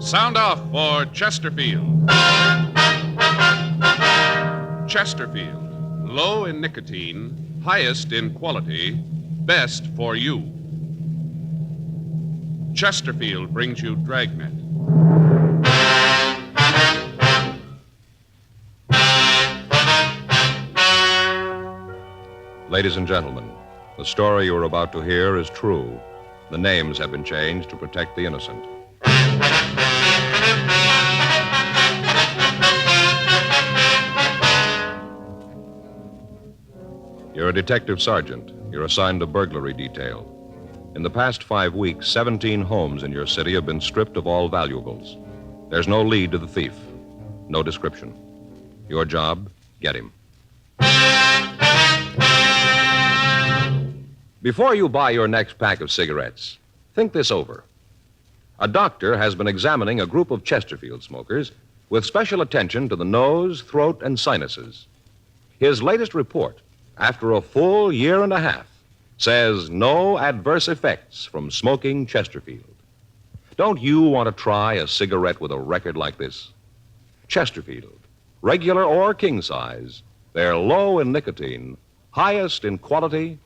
Sound off for Chesterfield. Chesterfield, low in nicotine, highest in quality, best for you. Chesterfield brings you Dragnet. Ladies and gentlemen, the story you are about to hear is true. The names have been changed to protect the innocent. You're a detective sergeant. You're assigned to burglary detail. In the past 5 weeks, 17 homes in your city have been stripped of all valuables. There's no lead to the thief, no description. Your job, get him. Before you buy your next pack of cigarettes, think this over. A doctor has been examining a group of Chesterfield smokers with special attention to the nose, throat, and sinuses. His latest report, after a full year and a half, says no adverse effects from smoking Chesterfield. Don't you want to try a cigarette with a record like this? Chesterfield, regular or king size, they're low in nicotine, highest in quality,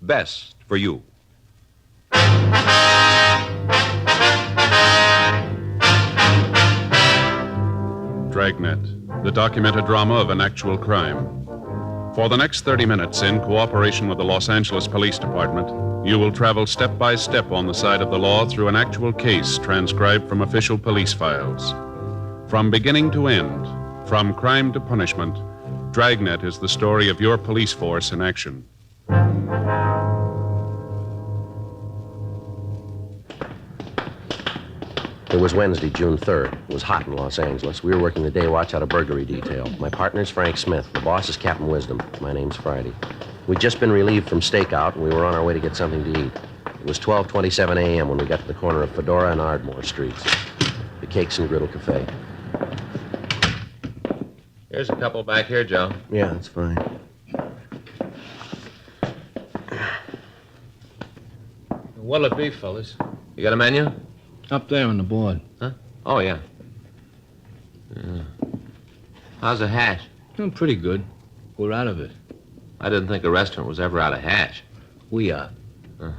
best for you. Dragnet, the documented drama of an actual crime. For the next 30 minutes, in cooperation with the Los Angeles Police Department, you will travel step by step on the side of the law through an actual case transcribed from official police files. From beginning to end, from crime to punishment, Dragnet is the story of your police force in action. It was Wednesday, June 3rd. It was hot in Los Angeles. We were working the day watch out of burglary detail. My partner's Frank Smith. The boss is Captain Wisdom. My name's Friday. We'd just been relieved from stakeout, and we were on our way to get something to eat. It was 12:27 a.m. when we got to the corner of Fedora and Ardmore Streets. The Cakes and Griddle Cafe. Here's a couple back here, Joe. Yeah, that's fine. What'll it be, fellas? You got a menu? Up there on the board. Huh? Oh, yeah. How's the hash? Oh, pretty good. We're out of it. I didn't think a restaurant was ever out of hash. We are. You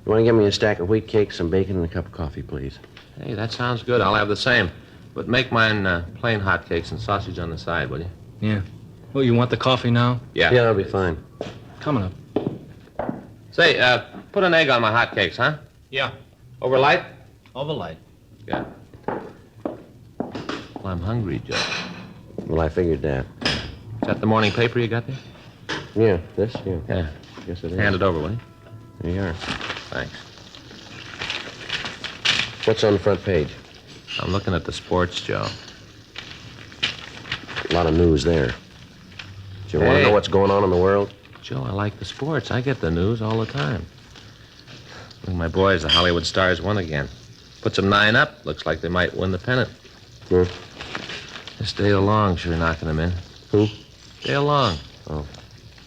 want to give me a stack of wheat cakes, some bacon, and a cup of coffee, please? Hey, that sounds good. I'll have the same. But make mine plain hotcakes and sausage on the side, will you? Yeah. Oh, you want the coffee now? Yeah. Yeah, that'll be fine. Coming up. Say, put an egg on my hotcakes, huh? Yeah. Over light? Over light. Yeah. Well, I'm hungry, Joe. Well, I figured that. Is that the morning paper you got there? Yeah, this? Yeah. Yeah. Guess it is. Hand it over, will you? There you are. Thanks. What's on the front page? I'm looking at the sports, Joe. A lot of news there. Do you want to know what's going on in the world? Joe, I like the sports. I get the news all the time. Look, my boys, the Hollywood Stars, won again. Puts them 9 up. Looks like they might win the pennant. Hmm. This Dale Long sure knocking them in. Who? Dale Long. Oh.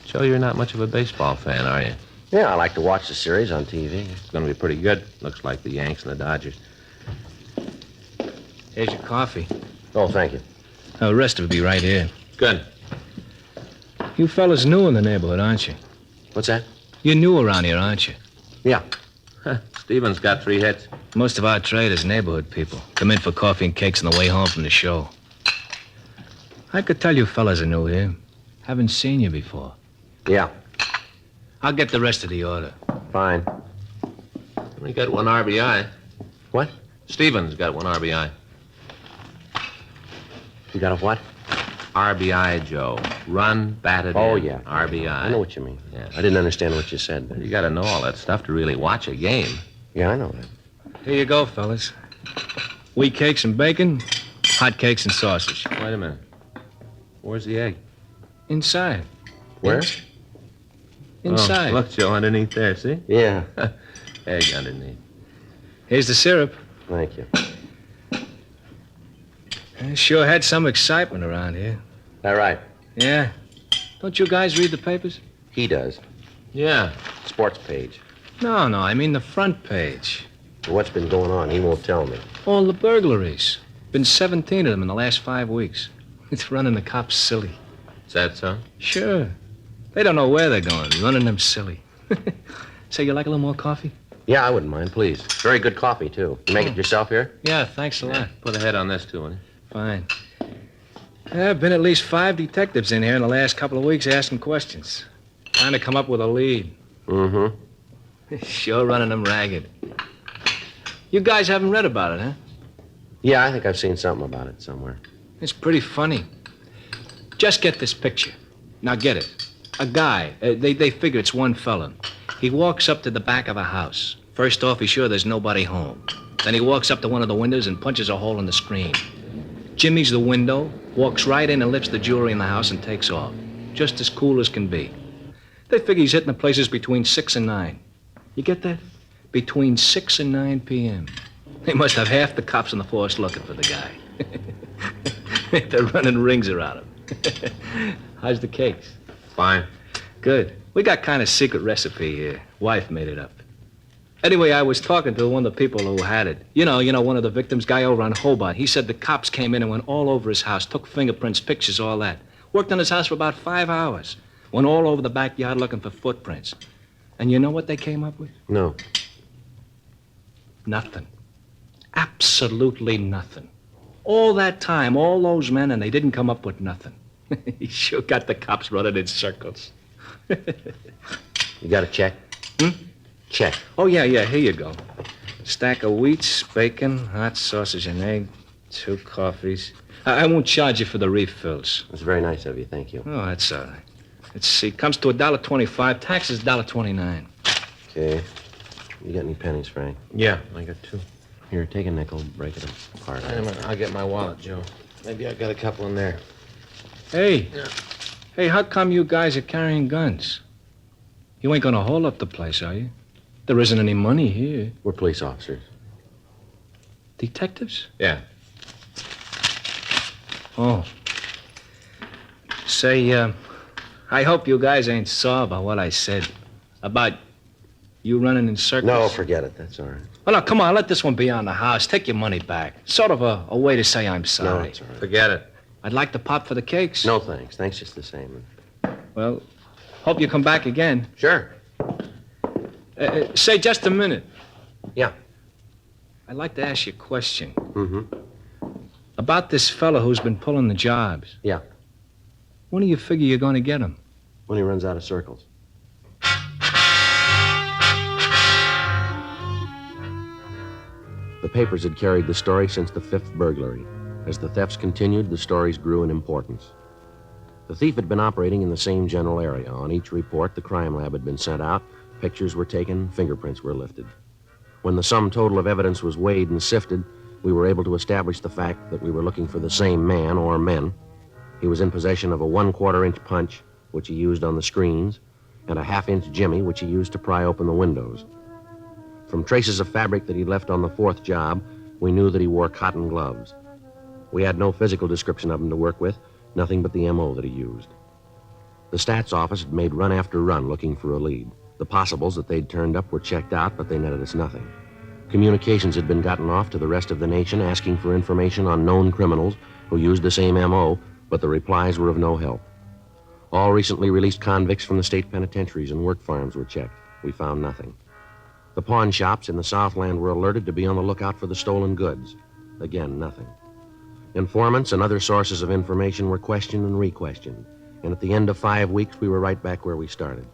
Joe, you're not much of a baseball fan, are you? Yeah, I like to watch the series on TV. It's going to be pretty good. Looks like the Yanks and the Dodgers. Here's your coffee. Oh, thank you. The rest of it will be right here. Good. You fellas new in the neighborhood, aren't you? What's that? You're new around here, aren't you? Yeah. Stevens got 3 hits. Most of our trade is neighborhood people. Come in for coffee and cakes on the way home from the show. I could tell you fellas are new here. Haven't seen you before. Yeah. I'll get the rest of the order. Fine. We got 1 RBI. What? Stevens got 1 RBI. You got a what? RBI, Joe. Run, batted Oh, in. yeah. RBI. I know what you mean. Yeah. I didn't understand what you said there. You got to know all that stuff to really watch a game. Yeah, I know that. Here you go, fellas. Wheat cakes and bacon, hot cakes and sausage. Wait a minute. Where's the egg? Inside. Where? Inside. Oh, look, Joe, underneath there, see? Yeah. Egg underneath. Here's the syrup. Thank you. Sure had some excitement around here. All right. Yeah. Don't you guys read the papers? He does. Yeah. Sports page. No, I mean the front page. What's been going on? He won't tell me. All the burglaries. Been 17 of them in the last 5 weeks. It's running the cops silly. Is that so? Sure. They don't know where they're going, running them silly. Say, you like a little more coffee? Yeah, I wouldn't mind, please. Very good coffee, too. You make it yourself here? Yeah, thanks a lot. Put a head on this, too, will you? Fine. There have been at least 5 detectives in here in the last couple of weeks asking questions. Trying to come up with a lead. Mm-hmm. Sure running them ragged. You guys haven't read about it, huh? Yeah, I think I've seen something about it somewhere. It's pretty funny. Just get this picture. Now get it. A guy, they figure it's one fella. He walks up to the back of a house. First off, he's sure there's nobody home. Then he walks up to one of the windows and punches a hole in the screen. Jimmy's the window, walks right in and lifts the jewelry in the house and takes off. Just as cool as can be. They figure he's hitting the places between 6 and 9. You get that? Between 6 and 9 p.m. They must have half the cops on the force looking for the guy. They're running rings around him. How's the cakes? Fine. Good. We got kind of secret recipe here. Wife made it up. Anyway, I was talking to one of the people who had it. You know, one of the victims, guy over on Hobart. He said the cops came in and went all over his house, took fingerprints, pictures, all that. Worked on his house for about 5 hours. Went all over the backyard looking for footprints. And you know what they came up with? No. Nothing. Absolutely nothing. All that time, all those men, and they didn't come up with nothing. He sure got the cops running in circles. You got a check? Check. Oh, yeah, here you go. Stack of wheats, bacon, hot sausage and egg, 2 coffees. I won't charge you for the refills. That's very nice of you, thank you. Oh, that's all right. Let's see, comes to $1.25, taxes $1.29. Okay. You got any pennies, Frank? Yeah, I got 2. Here, take a nickel, break it apart. Wait a minute, I'll get my wallet, Joe. Maybe I got a couple in there. Hey. Yeah. Hey, how come you guys are carrying guns? You ain't gonna hold up the place, are you? There isn't any money here. We're police officers. Detectives? Yeah. Oh. Say, I hope you guys ain't sore about what I said. About you running in circles. No, forget it. That's all right. Oh, no, come on, let this one be on the house. Take your money back. Sort of a way to say I'm No, sorry. it's all right. Forget it. I'd like to pop for the cakes. No, thanks. Thanks just the same. Well, hope you come back again. Sure. Say, just a minute. Yeah. I'd like to ask you a question. Mm-hmm. About this fella who's been pulling the jobs. Yeah. When do you figure you're going to get him? When he runs out of circles. The papers had carried the story since the 5th burglary. As the thefts continued, the stories grew in importance. The thief had been operating in the same general area. On each report, the crime lab had been sent out, pictures were taken, fingerprints were lifted. When the sum total of evidence was weighed and sifted, we were able to establish the fact that we were looking for the same man or men. He was in possession of a 1/4-inch punch, which he used on the screens, and a 1/2-inch jimmy, which he used to pry open the windows. From traces of fabric that he left on the 4th job, we knew that he wore cotton gloves. We had no physical description of him to work with, nothing but the M.O. that he used. The stats office had made run after run looking for a lead. The possibles that they'd turned up were checked out, but they netted us nothing. Communications had been gotten off to the rest of the nation asking for information on known criminals who used the same M.O., but the replies were of no help. All recently released convicts from the state penitentiaries and work farms were checked. We found nothing. The pawn shops in the Southland were alerted to be on the lookout for the stolen goods. Again, nothing. Informants and other sources of information were questioned and re-questioned, and at the end of 5 weeks, we were right back where we started.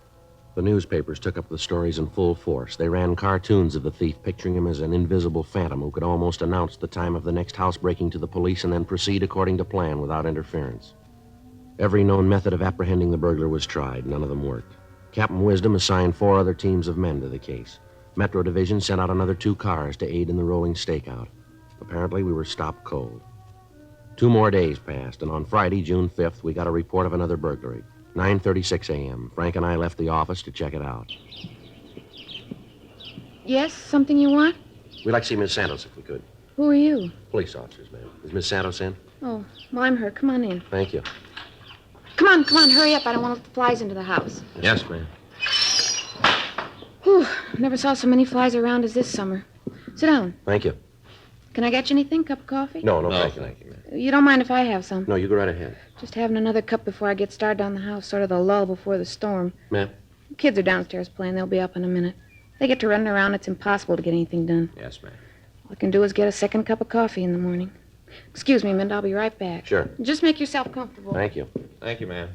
The newspapers took up the stories in full force. They ran cartoons of the thief, picturing him as an invisible phantom who could almost announce the time of the next housebreaking to the police and then proceed according to plan without interference. Every known method of apprehending the burglar was tried. None of them worked. Captain Wisdom assigned 4 other teams of men to the case. Metro Division sent out another 2 cars to aid in the rolling stakeout. Apparently, we were stopped cold. 2 more days passed, and on Friday, June 5th, we got a report of another burglary. 9:36 a.m. Frank and I left the office to check it out. Yes, something you want? We'd like to see Miss Santos if we could. Who are you? Police officers, ma'am. Is Miss Santos in? Oh, well, I'm her. Come on in. Thank you. Come on, hurry up. I don't want to let the flies into the house. Yes, ma'am. Whew, never saw so many flies around as this summer. Sit down. Thank you. Can I get you anything? Cup of coffee? No, No, thank you. thank you, man. You don't mind if I have some? No, you go right ahead. Just having another cup before I get started on the house, sort of the lull before the storm. Ma'am? Kids are downstairs playing. They'll be up in a minute. They get to running around. It's impossible to get anything done. Yes, ma'am. All I can do is get a second cup of coffee in the morning. Excuse me, Mint. I'll be right back. Sure. Just make yourself comfortable. Thank you. Thank you, ma'am.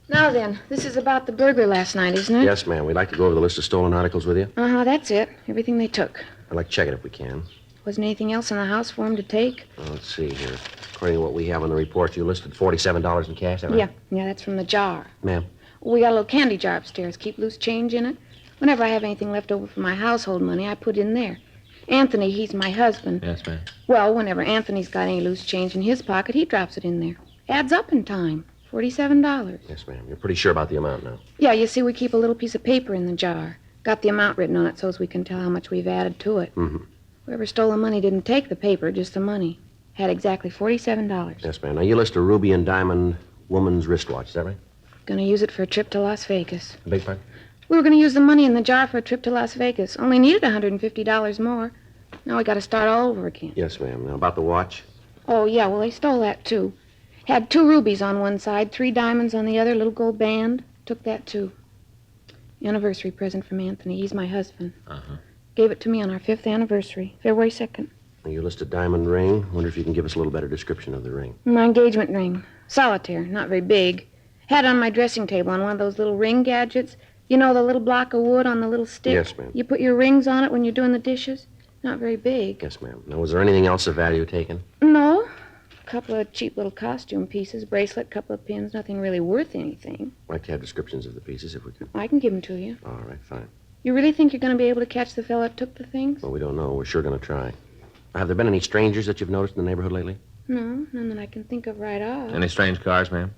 Now then, this is about the burglar last night, isn't it? Yes, ma'am. We'd like to go over the list of stolen articles with you. Uh-huh, that's it. Everything they took. I'd like to check it if we can. Wasn't anything else in the house for them to take? Let's see here. According to what we have on the report, you listed $47 in cash, is that right? Yeah, that's from the jar. Ma'am? We got a little candy jar upstairs. Keep loose change in it. Whenever I have anything left over from my household money, I put it in there. Anthony, he's my husband. Yes, ma'am. Well, whenever Anthony's got any loose change in his pocket, he drops it in there. Adds up in time. $47. Yes, ma'am. You're pretty sure about the amount now. Yeah, you see, we keep a little piece of paper in the jar. Got the amount written on it so as we can tell how much we've added to it. Mm-hmm. Whoever stole the money didn't take the paper, just the money. Had exactly $47. Yes, ma'am. Now, you list a ruby and diamond woman's wristwatch, is that right? Gonna use it for a trip to Las Vegas. I beg pardon? We were gonna use the money in the jar for a trip to Las Vegas. Only needed $150 more. Now we gotta start all over again. Yes, ma'am. Now, about the watch? Oh, yeah, well, they stole that, too. Had 2 rubies on one side, 3 diamonds on the other, little gold band. Took that, too. Anniversary present from Anthony. He's my husband. Uh-huh. Gave it to me on our 5th anniversary, February 2nd. Now, you list a diamond ring. Wonder if you can give us a little better description of the ring. My engagement ring. Solitaire, not very big. Had it on my dressing table on one of those little ring gadgets. You know, the little block of wood on the little stick? Yes, ma'am. You put your rings on it when you're doing the dishes? Not very big. Yes, ma'am. Now, was there anything else of value taken? No. A couple of cheap little costume pieces, bracelet, couple of pins, nothing really worth anything. I'd like to have descriptions of the pieces if we could. I can give them to you. All right, fine. You really think you're going to be able to catch the fellow that took the things? Well, we don't know. We're sure going to try. Have there been any strangers that you've noticed in the neighborhood lately? No, none that I can think of right off. Any strange cars, ma'am?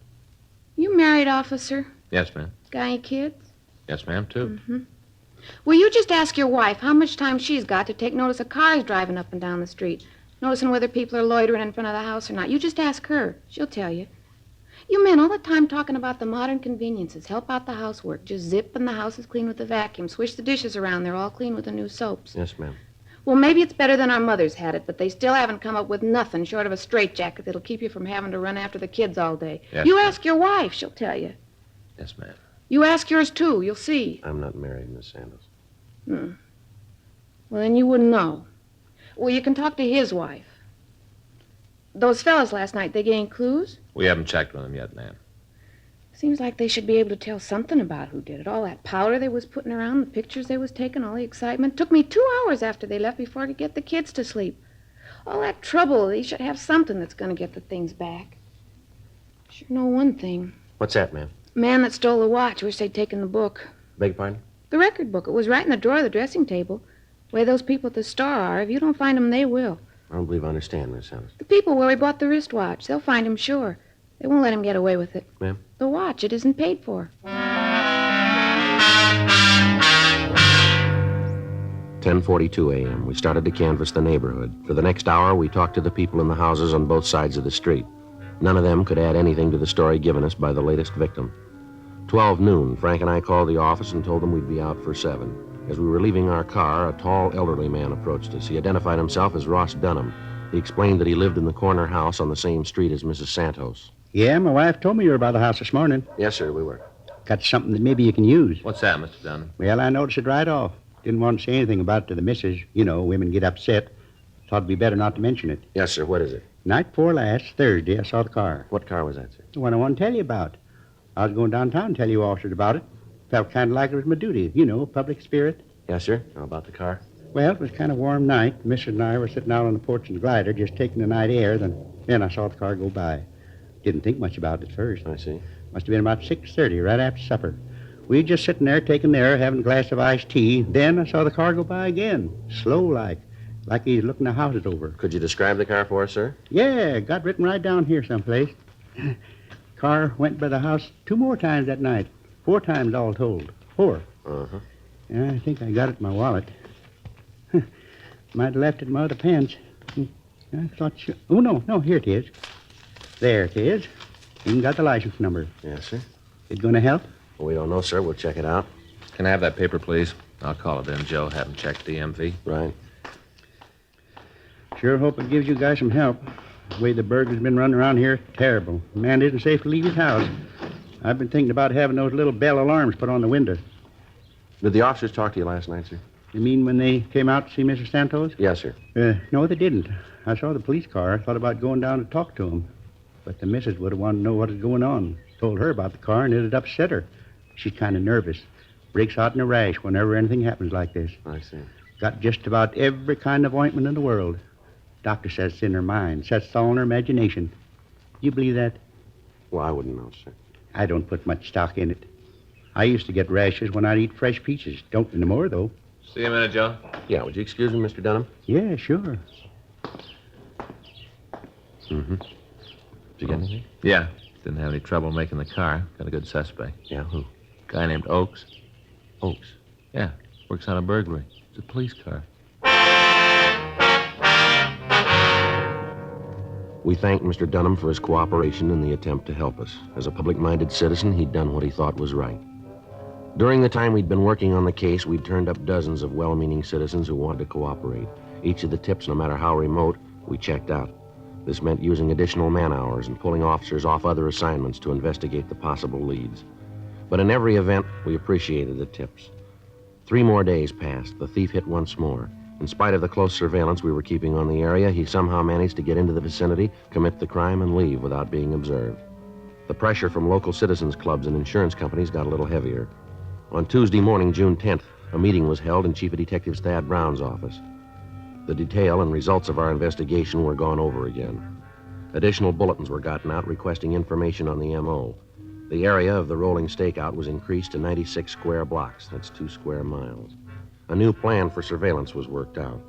You married, officer? Yes, ma'am. Got any kids? Yes, ma'am, too. Will you just ask your wife how much time she's got to take notice of cars driving up and down the street? Noticing whether people are loitering in front of the house or not. You just ask her. She'll tell you. You men all the time talking about the modern conveniences. Help out the housework. Just zip and the house is clean with the vacuum. Swish the dishes around. They're all clean with the new soaps. Yes, ma'am. Well, maybe it's better than our mothers had it, but they still haven't come up with nothing short of a straitjacket that'll keep you from having to run after the kids all day. Yes, You ma'am. ask your wife. She'll tell you. Yes, ma'am. You ask yours, too. You'll see. I'm not married, Miss Sandals. Well, then you wouldn't know. Well, you can talk to his wife. Those fellas last night, they gained clues? We haven't checked with them yet, ma'am. Seems like they should be able to tell something about who did it. All that powder they was putting around, the pictures they was taking, all the excitement. Took me 2 hours after they left before I could get the kids to sleep. All that trouble, they should have something that's going to get the things back. Sure know one thing. What's that, ma'am? Man that stole the watch, wish they'd taken the book. Beg your pardon? The record book. It was right in the drawer of the dressing table. Where those people at the store are, if you don't find them, they will. I don't believe I understand, Miss Sandals. The people where we bought the wristwatch, they'll find him sure. They won't let him get away with it. Ma'am? The watch, it isn't paid for. 10:42 a.m. We started to canvass the neighborhood. For the next hour, we talked to the people in the houses on both sides of the street. None of them could add anything to the story given us by the latest victim. 12 noon, Frank and I called the office and told them we'd be out for 7. As we were leaving our car, a tall, elderly man approached us. He identified himself as Ross Dunham. He explained that he lived in the corner house on the same street as Mrs. Santos. Yeah, my wife told me you were about the house this morning. Yes, sir, we were. Got something that maybe you can use. What's that, Mr. Dunn? Well, I noticed it right off. Didn't want to say anything about it to the missus. You know, women get upset. Thought it'd be better not to mention it. Yes, sir, what is it? Night before last, Thursday, I saw the car. What car was that, sir? The one I want to tell you about. I was going downtown to tell you officers about it. Felt kind of like it was my duty. You know, public spirit. Yes, sir. How about the car? Well, it was kind of warm night. Missus and I were sitting out on the porch in the glider, just taking the night air. Then I saw the car go by. Didn't think much about it at first. I see. Must have been about 6:30, right after supper. We were just sitting there taking the air, having a glass of iced tea. Then I saw the car go by again, slow-like he's looking the houses over. Could you describe the car for us, sir? Yeah, got written right down here someplace. Car went by the house 2 more times that night. 4 times all told. 4. Uh-huh. Yeah, I think I got it in my wallet. Might have left it in my other pants. I thought Oh, no, here it is. There it is. Even got the license number. Yes, sir. It gonna help? Well, we don't know, sir. We'll check it out. Can I have that paper, please? I'll call it in, Joe. Have him check DMV. Right. Sure hope it gives you guys some help. The way the burglars been running around here, terrible. Man isn't safe to leave his house. I've been thinking about having those little bell alarms put on the window. Did the officers talk to you last night, sir? You mean when they came out to see Mr. Santos? Yes, sir. No, they didn't. I saw the police car. I thought about going down to talk to them. But the missus would have wanted to know what was going on. Told her about the car, and it'd upset her. She's kind of nervous. Breaks out in a rash whenever anything happens like this. I see. Got just about every kind of ointment in the world. Doctor says it's in her mind. Says it's all in her imagination. You believe that? Well, I wouldn't know, sir. I don't put much stock in it. I used to get rashes when I'd eat fresh peaches. Don't anymore, though. See you in a minute, Joe. Yeah, would you excuse me, Mr. Dunham? Yeah, sure. Mm-hmm. Did you get anything? Yeah. Didn't have any trouble making the car. Got a good suspect. Yeah, who? Guy named Oakes. Oakes. Yeah. Works on a burglary. It's a police car. We thanked Mr. Dunham for his cooperation in the attempt to help us. As a public-minded citizen, he'd done what he thought was right. During the time we'd been working on the case, we'd turned up dozens of well-meaning citizens who wanted to cooperate. Each of the tips, no matter how remote, we checked out. This meant using additional man-hours and pulling officers off other assignments to investigate the possible leads. But in every event, we appreciated the tips. 3 more days passed. The thief hit once more. In spite of the close surveillance we were keeping on the area, he somehow managed to get into the vicinity, commit the crime, and leave without being observed. The pressure from local citizens clubs and insurance companies got a little heavier. On Tuesday morning, June 10th, a meeting was held in Chief of Detectives Thad Brown's office. The detail and results of our investigation were gone over again. Additional bulletins were gotten out requesting information on the M.O. The area of the rolling stakeout was increased to 96 square blocks. That's 2 square miles. A new plan for surveillance was worked out.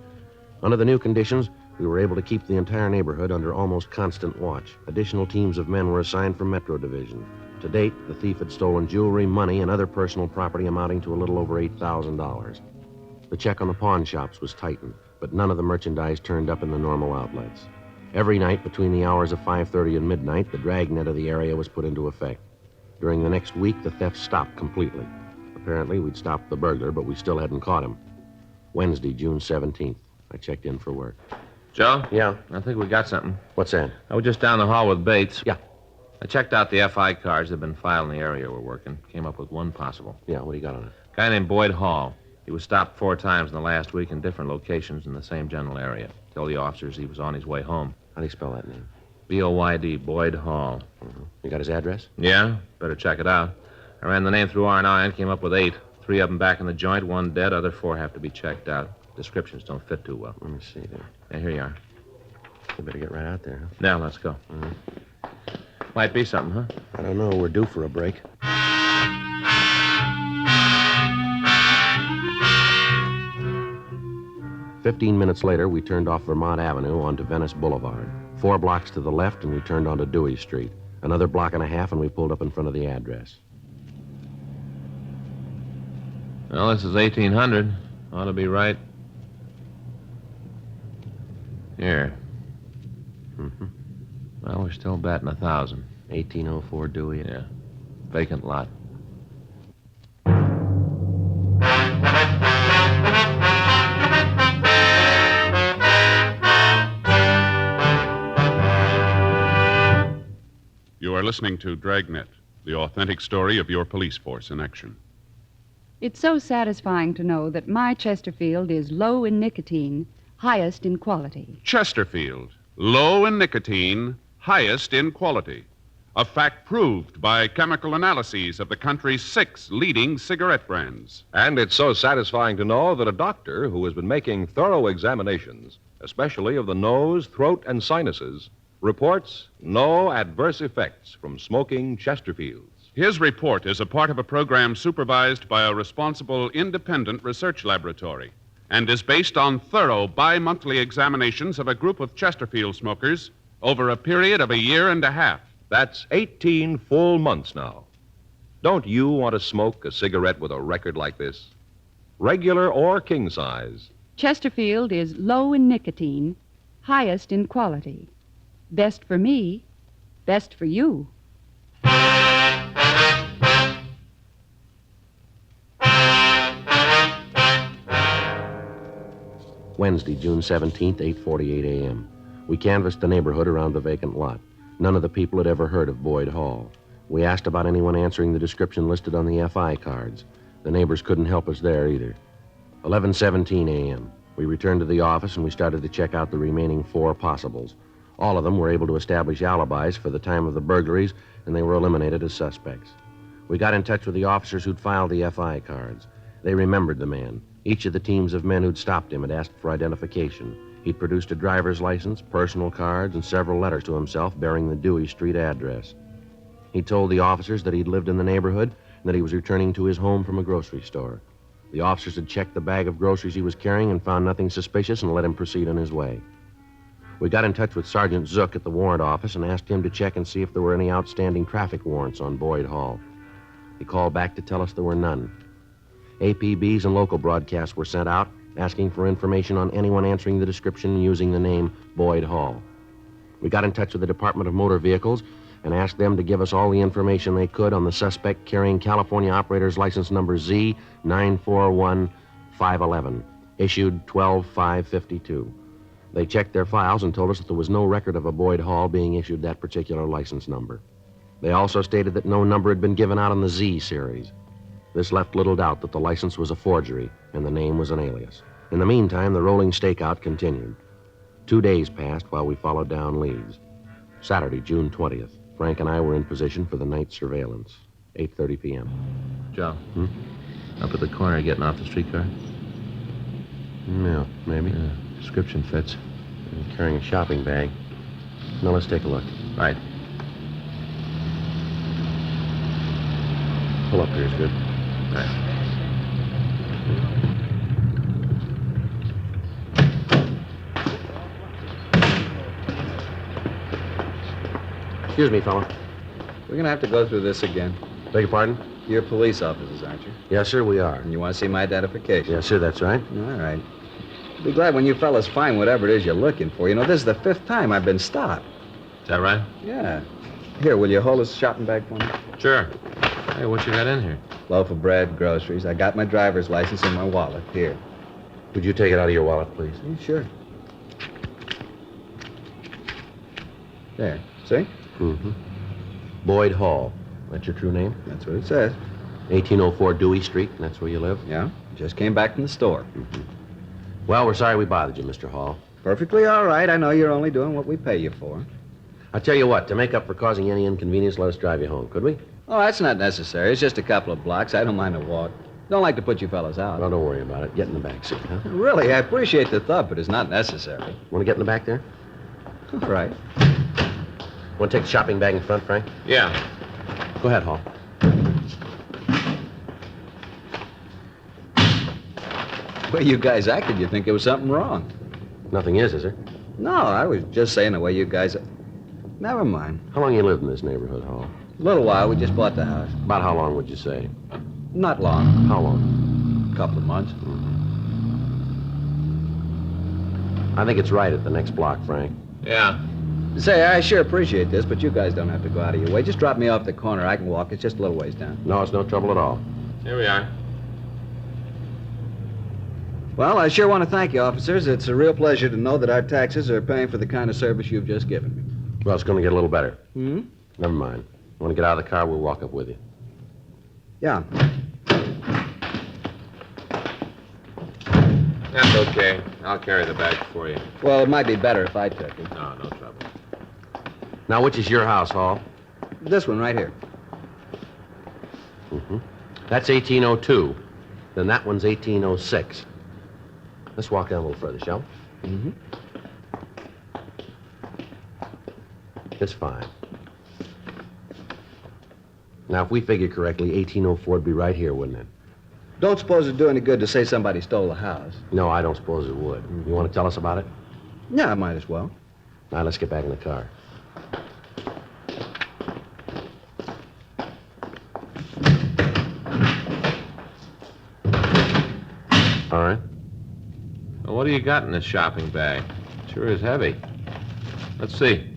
Under the new conditions, we were able to keep the entire neighborhood under almost constant watch. Additional teams of men were assigned from Metro Division. To date, the thief had stolen jewelry, money, and other personal property amounting to a little over $8,000. The check on the pawn shops was tightened, but none of the merchandise turned up in the normal outlets. Every night between the hours of 5:30 and midnight, the dragnet of the area was put into effect. During the next week, the theft stopped completely. Apparently, we'd stopped the burglar, but we still hadn't caught him. Wednesday, June 17th. I checked in for work. Joe? Yeah? I think we got something. What's that? I was just down the hall with Bates. Yeah. I checked out the FI cards that have been filed in the area we're working. Came up with one possible. Yeah, what do you got on it? Guy named Boyd Hall. He was stopped 4 times in the last week in different locations in the same general area. Told the officers he was on his way home. How do you spell that name? B-O-Y-D, Boyd Hall. Mm-hmm. You got his address? Yeah? Better check it out. I ran the name through R&I and came up with 8. 3 of them back in the joint, 1 dead, other 4 have to be checked out. Descriptions don't fit too well. Let me see there. Yeah, here you are. You better get right out there, huh? Now, let's go. Might be something, huh? I don't know. We're due for a break. "15 minutes later, we turned off Vermont Avenue onto Venice Boulevard. 4 blocks to the left, and we turned onto Dewey Street. Another block and a half, and we pulled up in front of the address. Well, this is 1800. Ought to be right. Here. Mm-hmm. Well, we're still batting 1,000. 1804 Dewey. Yeah. Vacant lot. You are listening to Dragnet, the authentic story of your police force in action. It's so satisfying to know that my Chesterfield is low in nicotine, highest in quality. Chesterfield, low in nicotine, highest in quality. A fact proved by chemical analyses of the country's 6 leading cigarette brands. And it's so satisfying to know that a doctor who has been making thorough examinations, especially of the nose, throat, and sinuses, reports no adverse effects from smoking Chesterfields. His report is a part of a program supervised by a responsible independent research laboratory and is based on thorough bi-monthly examinations of a group of Chesterfield smokers over a period of 1.5 years. That's 18 full months now. Don't you want to smoke a cigarette with a record like this? Regular or king size. Chesterfield is low in nicotine, highest in quality. Best for me, best for you. Wednesday, June 17th, 8:48 a.m. We canvassed the neighborhood around the vacant lot. None of the people had ever heard of Boyd Hall. We asked about anyone answering the description listed on the FI cards. The neighbors couldn't help us there either. 11:17 a.m. We returned to the office and we started to check out the remaining 4 possibles. All of them were able to establish alibis for the time of the burglaries, and they were eliminated as suspects. We got in touch with the officers who'd filed the FI cards. They remembered the man. Each of the teams of men who'd stopped him had asked for identification. He'd produced a driver's license, personal cards, and several letters to himself bearing the Dewey Street address. He told the officers that he'd lived in the neighborhood and that he was returning to his home from a grocery store. The officers had checked the bag of groceries he was carrying and found nothing suspicious and let him proceed on his way. We got in touch with Sergeant Zook at the warrant office and asked him to check and see if there were any outstanding traffic warrants on Boyd Hall. He called back to tell us there were none. APBs and local broadcasts were sent out asking for information on anyone answering the description using the name Boyd Hall. We got in touch with the Department of Motor Vehicles and asked them to give us all the information they could on the suspect carrying California operator's license number Z941511, issued 12/5/52. They checked their files and told us that there was no record of a Boyd Hall being issued that particular license number. They also stated that no number had been given out on the Z series. This left little doubt that the license was a forgery and the name was an alias. In the meantime, the rolling stakeout continued. 2 days passed while we followed down leads. Saturday, June 20th, Frank and I were in position for the night surveillance, 8:30 p.m. Joe. Up at the corner getting off the streetcar? Yeah, maybe. Yeah, description fits. And carrying a shopping bag. Now let's take a look. Right. Pull up here is good. Right. Excuse me, fella. We're going to have to go through this again. Beg your pardon? You're police officers, aren't you? Yes, sir, we are. And you want to see my identification? Yes, sir, that's right. All right. Be glad when you fellas find whatever it is you're looking for. You know, this is the 5th time I've been stopped. Is that right? Yeah. Here, will you hold this shopping bag for me? Sure. Hey, what you got in here? Loaf of bread, groceries. I got my driver's license in my wallet. Here. Would you take it out of your wallet, please? Yeah, sure. There. See? Mm-hmm. Boyd Hall. That's your true name? That's what it says. 1804 Dewey Street, and that's where you live? Yeah. Just came back from the store. Well, we're sorry we bothered you, Mr. Hall. Perfectly all right. I know you're only doing what we pay you for. I'll tell you what, to make up for causing any inconvenience, let us drive you home, could we? Oh, that's not necessary. It's just a couple of blocks. I don't mind a walk. Don't like to put you fellas out. Well, don't worry about it. Get in the back seat, huh? Really, I appreciate the thought, but it's not necessary. Want to get in the back there? All right. Want to take the shopping bag in front, Frank? Yeah. Go ahead, Hall. The way you guys acted, you'd think there was something wrong. Nothing is there? No, I was just saying the way you guys... Never mind. How long you lived in this neighborhood, Hall? A little while. We just bought the house. About how long would you say? Not long. How long? A couple of months. I think it's right at the next block, Frank. Yeah. Say, I sure appreciate this, but you guys don't have to go out of your way. Just drop me off the corner. I can walk. It's just a little ways down. No, it's no trouble at all. Here we are. Well, I sure want to thank you, officers. It's a real pleasure to know that our taxes are paying for the kind of service you've just given me. Well, it's going to get a little better. Hmm? Never mind. Want to get out of the car, we'll walk up with you. Yeah. That's okay. I'll carry the bag for you. Well, it might be better if I took it. No, no trouble. Now, which is your house, Hall? This one right here. Mm-hmm. That's 1802. Then that one's 1806. Let's walk down a little further, shall we? Mm-hmm. It's fine. Now, if we figure correctly, 1804 would be right here, wouldn't it? Don't suppose it'd do any good to say somebody stole the house. No, I don't suppose it would. You want to tell us about it? Yeah, I might as well. Now, let's get back in the car. All right. Well, what do you got in this shopping bag? Sure is heavy. Let's see.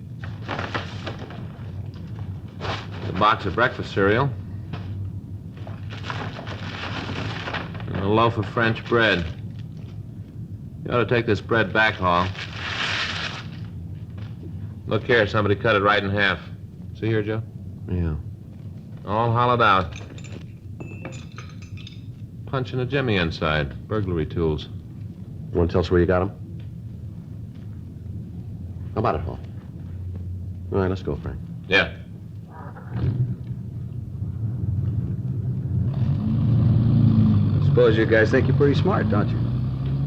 A box of breakfast cereal. And a loaf of French bread. You ought to take this bread back, Hall. Look here, somebody cut it right in half. See here, Joe? Yeah. All hollowed out. Punching a jimmy inside. Burglary tools. You want to tell us where you got them? How about it, Hall? All right, let's go, Frank. Yeah. Suppose you guys think you're pretty smart, don't you?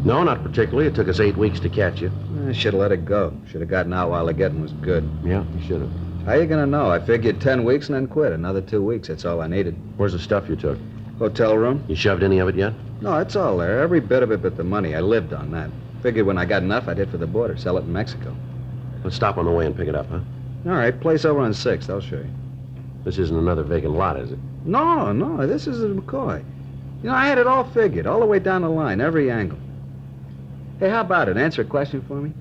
No, not particularly. It took us 8 weeks to catch you. I should have let it go. Should have gotten out while the getting was good. Yeah, you should have. How you gonna know? I figured 10 weeks and then quit. Another 2 weeks, that's all I needed. Where's the stuff you took? Hotel room? You shoved any of it yet? No, it's all there. Every bit of it but the money. I lived on that. Figured when I got enough, I'd hit for the border, sell it in Mexico. Let's stop on the way and pick it up, huh? All right, place over on 6th. I'll show you. This isn't another vacant lot, is it? No, this is a McCoy. You know, I had it all figured, all the way down the line, every angle. Hey, how about it? Answer a question for me.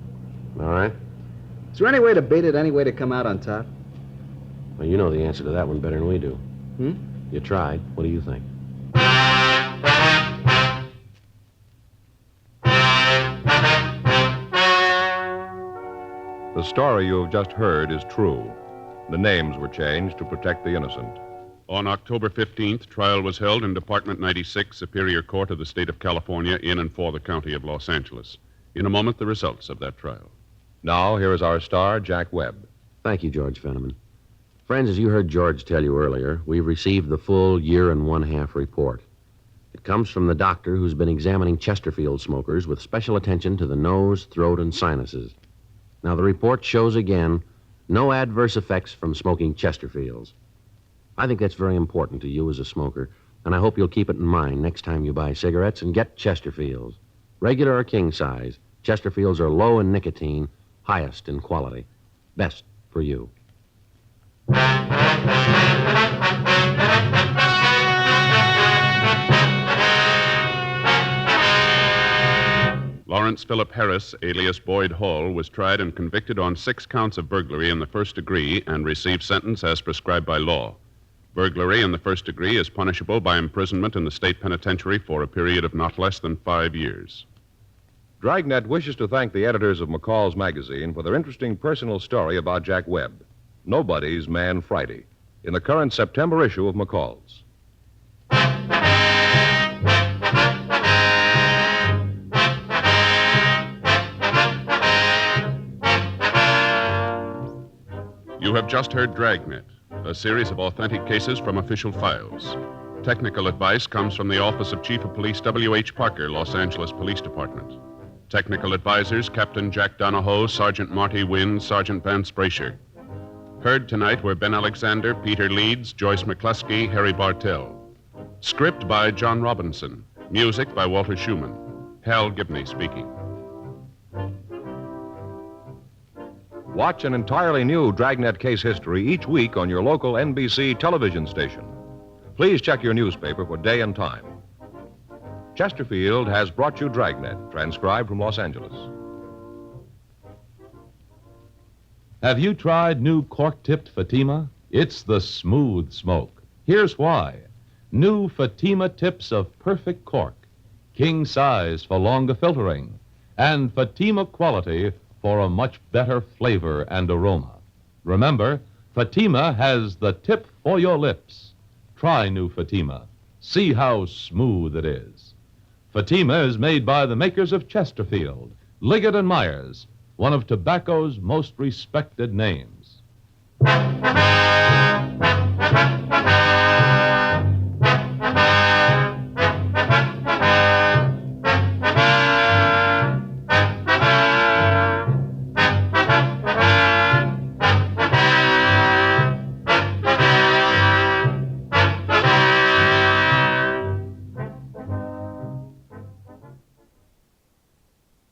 All right. Is there any way to beat it, any way to come out on top? Well, you know the answer to that one better than we do. You tried. What do you think? The story you have just heard is true. The names were changed to protect the innocent. On October 15th, trial was held in Department 96, Superior Court of the State of California, in and for the County of Los Angeles. In a moment, the results of that trial. Now, here is our star, Jack Webb. Thank you, George Fenneman. Friends, as you heard George tell you earlier, we've received the full year and one-half report. It comes from the doctor who's been examining Chesterfield smokers with special attention to the nose, throat, and sinuses. Now, the report shows again no adverse effects from smoking Chesterfields. I think that's very important to you as a smoker, and I hope you'll keep it in mind next time you buy cigarettes and get Chesterfields. Regular or king size, Chesterfields are low in nicotine, highest in quality. Best for you. Lawrence Philip Harris, alias Boyd Hall, was tried and convicted on 6 counts of burglary in the first degree and received sentence as prescribed by law. Burglary in the first degree is punishable by imprisonment in the state penitentiary for a period of not less than 5 years. Dragnet wishes to thank the editors of McCall's magazine for their interesting personal story about Jack Webb, Nobody's Man Friday, in the current September issue of McCall's. You have just heard Dragnet, a series of authentic cases from official files. Technical advice comes from the Office of Chief of Police W.H. Parker, Los Angeles Police Department. Technical advisors, Captain Jack Donahoe, Sergeant Marty Wynn, Sergeant Vance Brasher. Heard tonight were Ben Alexander, Peter Leeds, Joyce McCluskey, Harry Bartell. Script by John Robinson. Music by Walter Schumann. Hal Gibney speaking. Watch an entirely new Dragnet case history each week on your local NBC television station. Please check your newspaper for day and time. Chesterfield has brought you Dragnet, transcribed from Los Angeles. Have you tried new cork-tipped Fatima? It's the smooth smoke. Here's why. New Fatima tips of perfect cork, king size for longer filtering, and Fatima quality for a much better flavor and aroma. Remember, Fatima has the tip for your lips. Try new Fatima. See how smooth it is. Fatima is made by the makers of Chesterfield, Liggett and Myers, one of tobacco's most respected names.